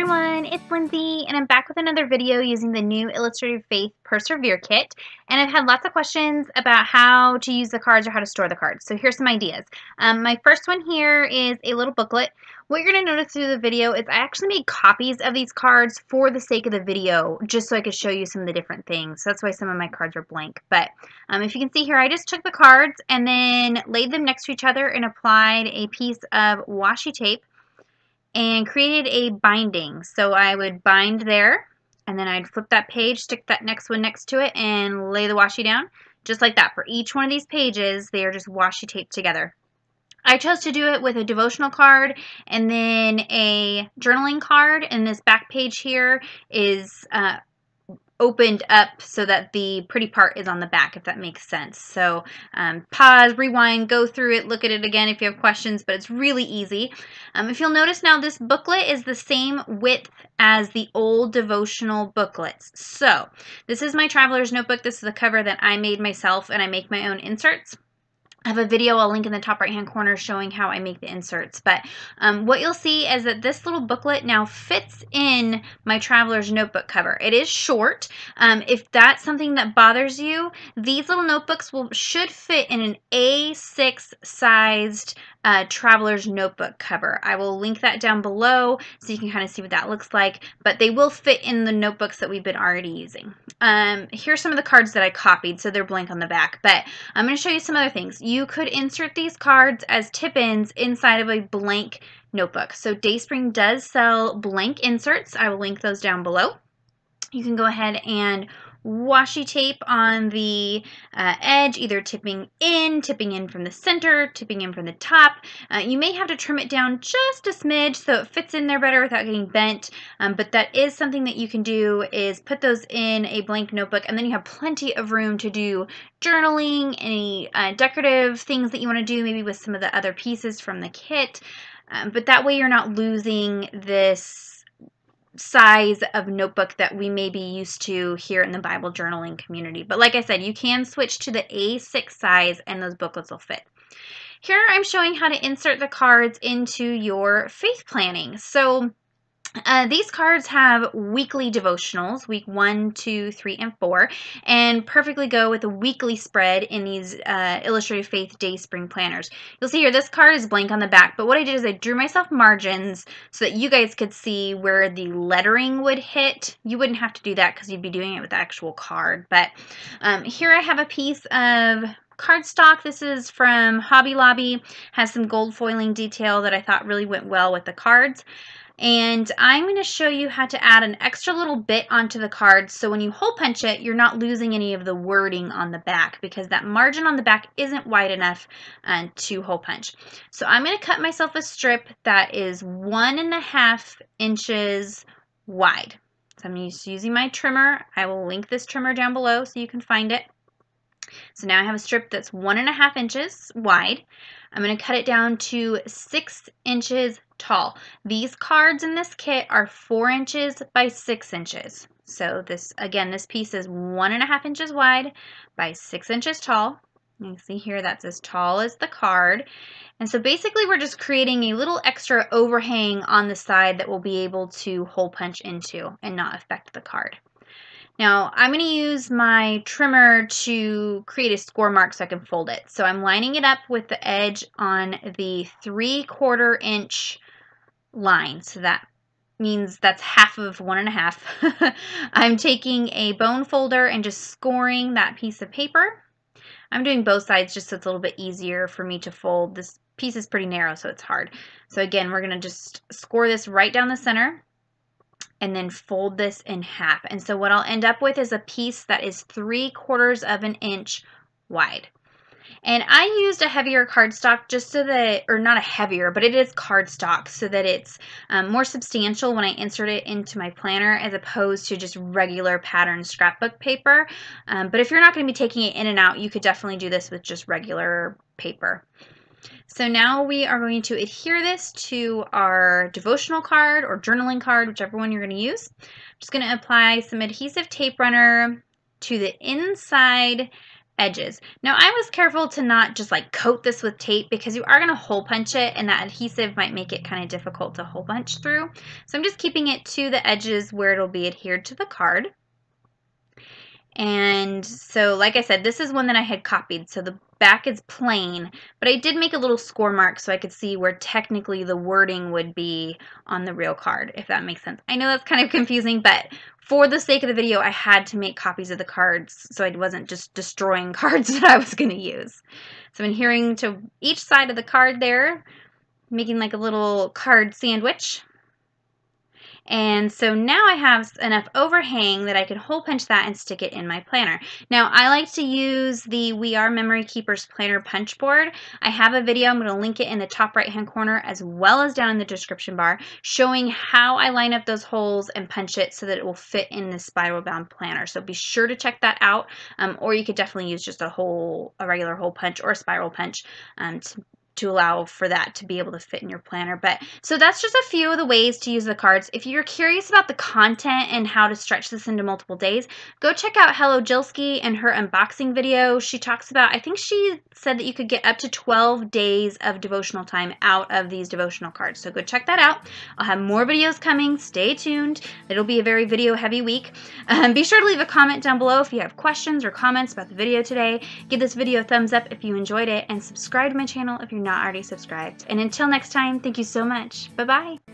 everyone, it's Lindsay and I'm back with another video using the new Illustrated Faith Persevere Kit, and I've had lots of questions about how to use the cards or how to store the cards. So here's some ideas. My first one here is a little booklet. What you're going to notice through the video is I actually made copies of these cards for the sake of the video, just so I could show you some of the different things. So that's why some of my cards are blank. But if you can see here, I just took the cards and then laid them next to each other and applied a piece of washi tape and created a binding. So I would bind there, and then I'd flip that page, stick that next one next to it, and lay the washi down, just like that. For each one of these pages, they are just washi taped together. I chose to do it with a devotional card and then a journaling card, and this back page here is opened up so that the pretty part is on the back, if that makes sense. So pause, rewind, go through it, look at it again if you have questions, but it's really easy. If you'll notice now, this booklet is the same width as the old devotional booklets. So this is my traveler's notebook. This is the cover that I made myself, and I make my own inserts. I have a video I'll link in the top right hand corner showing how I make the inserts, but what you'll see is that this little booklet now fits in my traveler's notebook cover. It is short. If that's something that bothers you, these little notebooks should fit in an A6 sized traveler's notebook cover. I will link that down below so you can kind of see what that looks like, but they will fit in the notebooks that we've been already using. Here's some of the cards that I copied, so they're blank on the back, but I'm going to show you some other things. You could insert these cards as tip-ins inside of a blank notebook. So DaySpring does sell blank inserts. I will link those down below. You can go ahead and washi tape on the edge, either tipping in from the center, tipping in from the top. You may have to trim it down just a smidge so it fits in there better without getting bent, but that is something that you can do, is put those in a blank notebook, and then you have plenty of room to do journaling, any decorative things that you want to do, maybe with some of the other pieces from the kit, but that way you're not losing this size of notebook that we may be used to here in the Bible journaling community. But like I said, you can switch to the A6 size and those booklets will fit. Here I'm showing how to insert the cards into your faith planning. So these cards have weekly devotionals, week 1, 2, 3, and 4, and perfectly go with a weekly spread in these Illustrated Faith DaySpring planners. You'll see here, this card is blank on the back, but what I did is I drew myself margins so that you guys could see where the lettering would hit. You wouldn't have to do that because you'd be doing it with the actual card, but here I have a piece of cardstock. This is from Hobby Lobby, has some gold foiling detail that I thought really went well with the cards. And I'm going to show you how to add an extra little bit onto the card, so when you hole punch it, you're not losing any of the wording on the back, because that margin on the back isn't wide enough to hole punch. So I'm going to cut myself a strip that is 1.5 inches wide. So I'm just using my trimmer. I will link this trimmer down below so you can find it. So now I have a strip that's 1.5 inches wide. I'm going to cut it down to 6 inches tall. These cards in this kit are 4 inches by 6 inches. So this piece is 1.5 inches wide by 6 inches tall. You can see here that's as tall as the card. And so basically we're just creating a little extra overhang on the side that we'll be able to hole punch into and not affect the card. Now, I'm going to use my trimmer to create a score mark so I can fold it. So I'm lining it up with the edge on the 3/4 inch line. So that means that's half of 1.5. I'm taking a bone folder and just scoring that piece of paper. I'm doing both sides just so it's a little bit easier for me to fold. This piece is pretty narrow, so it's hard. So again, we're going to just score this right down the center and then fold this in half. And so what I'll end up with is a piece that is 3/4 inch wide. And I used a heavier cardstock just so that, or not a heavier, but it is cardstock, so that it's more substantial when I insert it into my planner as opposed to just regular pattern scrapbook paper. But if you're not going to be taking it in and out, you could definitely do this with just regular paper. So now we are going to adhere this to our devotional card or journaling card, whichever one you're going to use. I'm just going to apply some adhesive tape runner to the inside edges. Now I was careful to not just like coat this with tape because you are going to hole punch it and that adhesive might make it kind of difficult to hole punch through. So I'm just keeping it to the edges where it'll be adhered to the card. And so like I said, this is one that I had copied, so the back is plain, but I did make a little score mark so I could see where technically the wording would be on the real card, if that makes sense. I know that's kind of confusing, but for the sake of the video, I had to make copies of the cards so I wasn't just destroying cards that I was going to use. So I'm adhering to each side of the card there, making like a little card sandwich. And so now I have enough overhang that I can hole punch that and stick it in my planner. Now I like to use the We Are Memory Keepers planner punch board. I have a video, I'm going to link it in the top right hand corner as well as down in the description bar, showing how I line up those holes and punch it so that it will fit in the spiral bound planner. So be sure to check that out, or you could definitely use just a regular hole punch or a spiral punch to allow for that to be able to fit in your planner. But so that's just a few of the ways to use the cards. If you're curious about the content and how to stretch this into multiple days, go check out Hello Jilski and her unboxing video. She talks about, I think she said that you could get up to 12 days of devotional time out of these devotional cards. So go check that out. I'll have more videos coming. Stay tuned. It'll be a very video heavy week. Be sure to leave a comment down below if you have questions or comments about the video today. Give this video a thumbs up if you enjoyed it, and subscribe to my channel if you're not already subscribed. And until next time, thank you so much. Bye-bye.